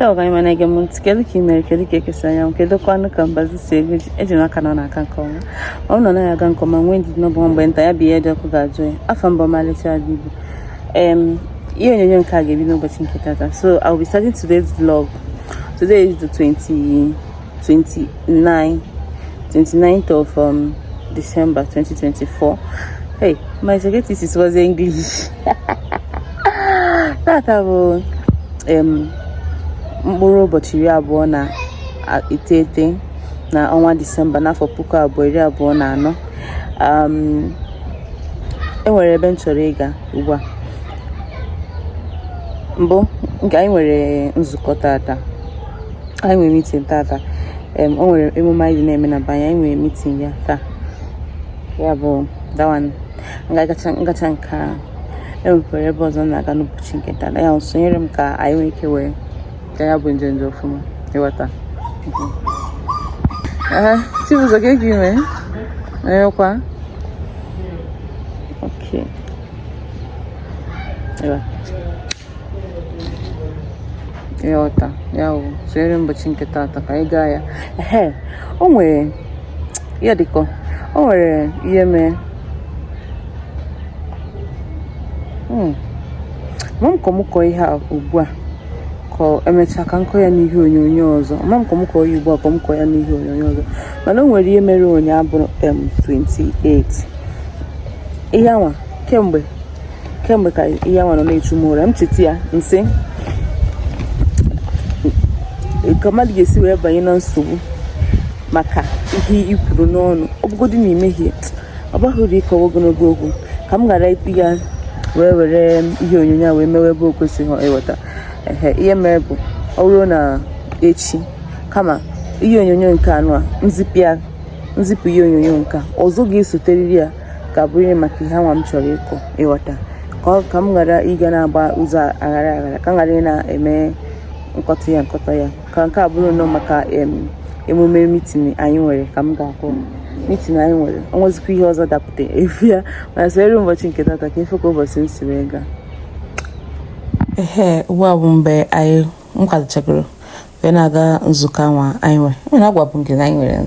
Toga imanege muntikeli kimerikeli kekesanya onkedo kwanu kambazi segu ejina kana na kankonga ono na yaga nkoma wendi no bombo enta ya biye de kugajo afambo malecha bibu iyo nyonyo nka gebi no bachin ketata. So I'll be starting today's vlog. Today is the 29th of December 2024. Hey, my secretary was English. That about mkpụrụ ụbọchị 29 na ọnwa Disemba n'afọ 2024. Enwere ebe m chọrọ ịga ugbu a. Mbụ nke anyị nwere nzukọ tata. Anyị nwere meeting tata. O nwere emume anyị na-eme na banye, anyị nwere meeting ya taa. Ya bụ dawan ngacha nka enwekwara ebe ọzọ na-aga n'ụbọchị nke taa. Ya sonyere m ka anyị nwee ike wee ya bụ njenje ọfụma ịghọta. Chibuzo ka gị mee anyọkwa. Okay. Ịghọta ya bụ sonyere ụbọchị nke tata ka anyị gaa ya. O nwere ya dịkọ o nwere ihe mee mkọ ihe a ugbu a ka emecha ka nkọ ya n'ihe onyonyo ọzọ. Ka m kọọ ya ugbu a ka m kọọ ya n'ihe onyonyo ọzọ. Mana o nwere ihe mere ụnyaahụ bụ 28 ihe anwa kemgbe ka ihe anwa nọ na-echu m ụra. M cheta ya nsị ka mmadụ ga-esi wee banye na nsogbu maka ihe i kwuru n'ọnụ ọ bụgodị na imehie ọ baghịrị ịkọwa ogologo okwu ka m ghara ịga wee were ihe onyonyo a wee mewe ebe o kwesịghị ịghọta. Ihe mere bụ ọ bụrụ na echi kama ihe onyonyo nke anụ a nzipụ ihe onyonyo nke ọzọ ga-esoteriri ya ka bụrụ maka ihe anwa m chọrọ ịkọ ịghọta ka m ghara ịga na-agba ụzọ aghara ka m ghara ị na-eme nkọta ya ka nke a bụrụ nọ maka emume mitin anyị nwere ka m ga-akọ mitin anyị nwere. O nwezikwa ihe ọzọ dapụta efu ya mana sonyere ụbọchị nke tata ka efe ka ụbọchị m si wee gaa. Ugbu a bụ mgbe m kwadochagoro wee na-aga nzukọ anwa anyị nwere. Nwere agwabụ nke na anyị nwere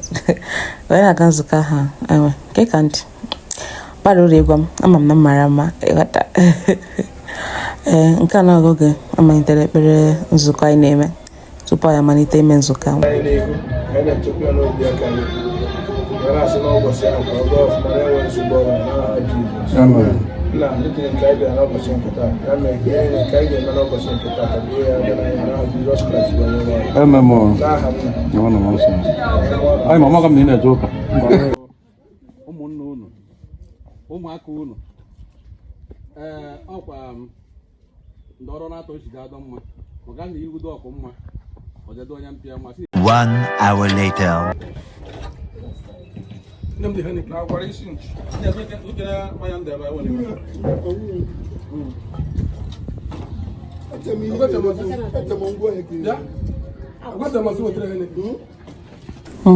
wee na-aga nzukọ ha anyị nwere nke ka ndị gbara ụlọ ịgwa m ama m na mara mma ịghọta. Nke a na-oge amalitere ekpere nzukọ anyị na-eme tupu anyị amalite ime nzukọ ahụ. Ụmụnne unu, ụmụaka unu, ọkwa ndị ọrụ na-atọ isi ga-adọ mma maka na irudo ọkụ mma ọjọdụ onye mpịa mma. 1 hour later. Mgbe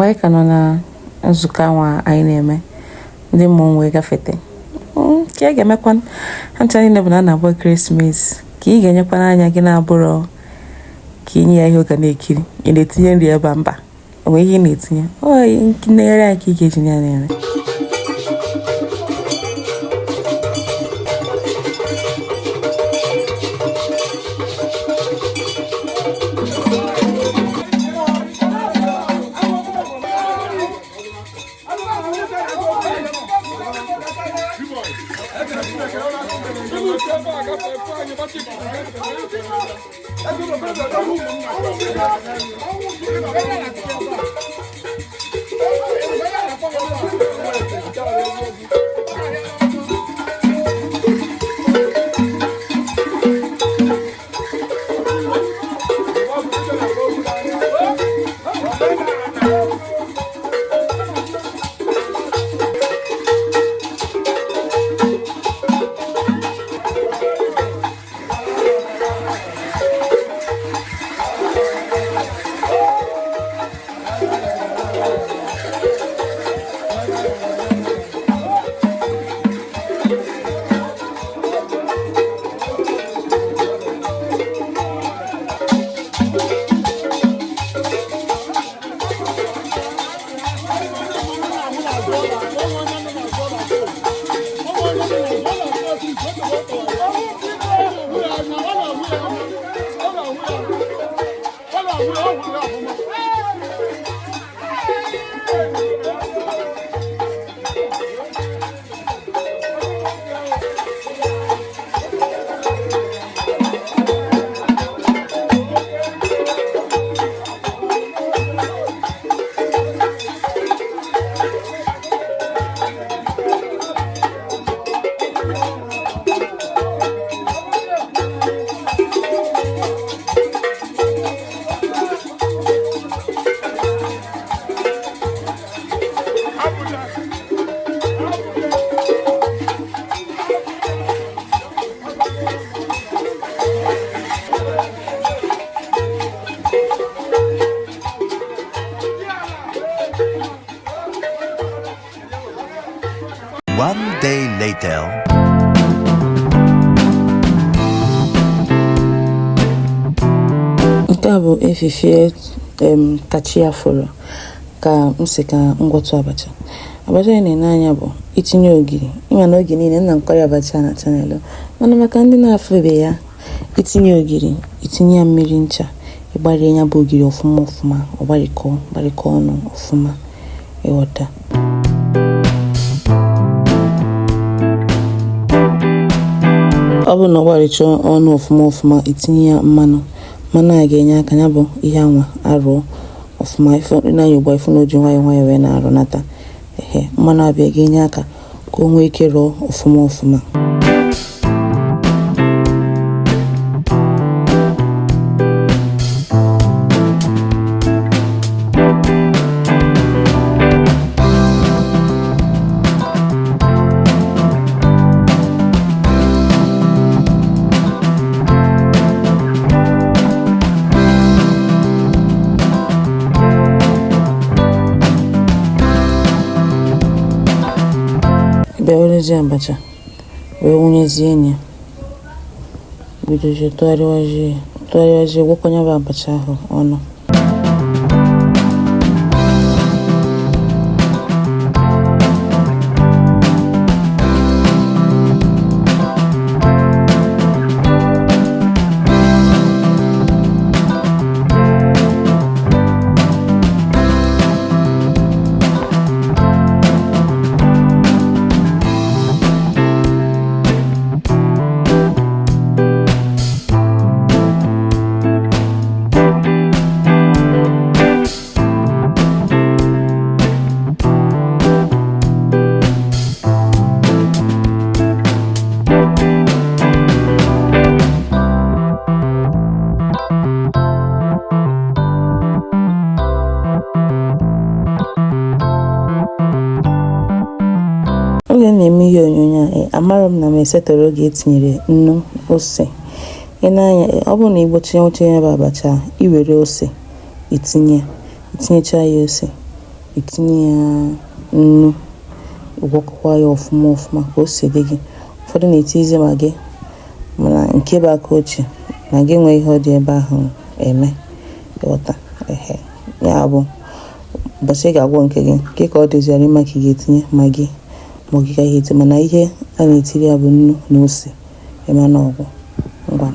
anyị ka nọ na nzukọ anwa anyị na-eme ndị mmụọ wee gafete ka ị ga-emekwa ha ncha niile bụ na a na-abụ ekeresimesi ka ị ga-enyekwa n'anya gị na-abụrụ ka inye ya ihe oge na-ekiri ị na-etinye nri ebe mba onwe ihe ị na-etinye nlegharị anya ka ị ga-eji ya na-eme. One day later. Nke a bụ efifie kachi ya fọrọ ka m si ka ngwọtụ abacha. Abacha ya na-ene anya bụ itinye ogiri. Ịma na oge niile nna nkọrọ abacha na chanel, mana maka ndị na-afụbe ya, itinye ogiri, itinye ya mmiri ncha, ịgbarie ya bụ ogiri ọfụma ọfụma, ọ gbarikọ ọnụ ọfụma, ịghọta. Ọ bụ na ọ gbarịcha ọnụ ọfụma itinye ya mmanụ a ga-enye aka ya bụ ihe anwa arụọ ọfụma. Ife n'anya ugbo ife na oji nwayọ wee na-arụ nata mmanụ abịa ga-enye aka ka o nwee ike rụọ ọfụma. Bịa werezie abacha wee wụnyezie ya, bidozie tụgharịwazie gwakọnya bụ abacha ahụ ọnụ. Oge na-eme ihe onyonyo a, amara m na m esetọrọ oge etinyere nnu, ose. Ị na-anya ọ bụrụ na igbochi ya bụ abacha, iwere ose itinyecha ya ose, itinye ya nnu, gwakọkwa ya ọfụma ka ose dị gị. Ụfọdụ na-etizi magị, mana nke bụ aka ochie na gị nwee ihe ọ dị ebe ahụ eme ịghọta. Ya bụ ụbọchị ị ga-agwọ nke gị ka ọ dịziara ịma ka ị ga-etinye magị ma ọ gị gaghị eti, mana ihe a na-etiri ya bụ nnu na ose eme na ọgwụ ngwa.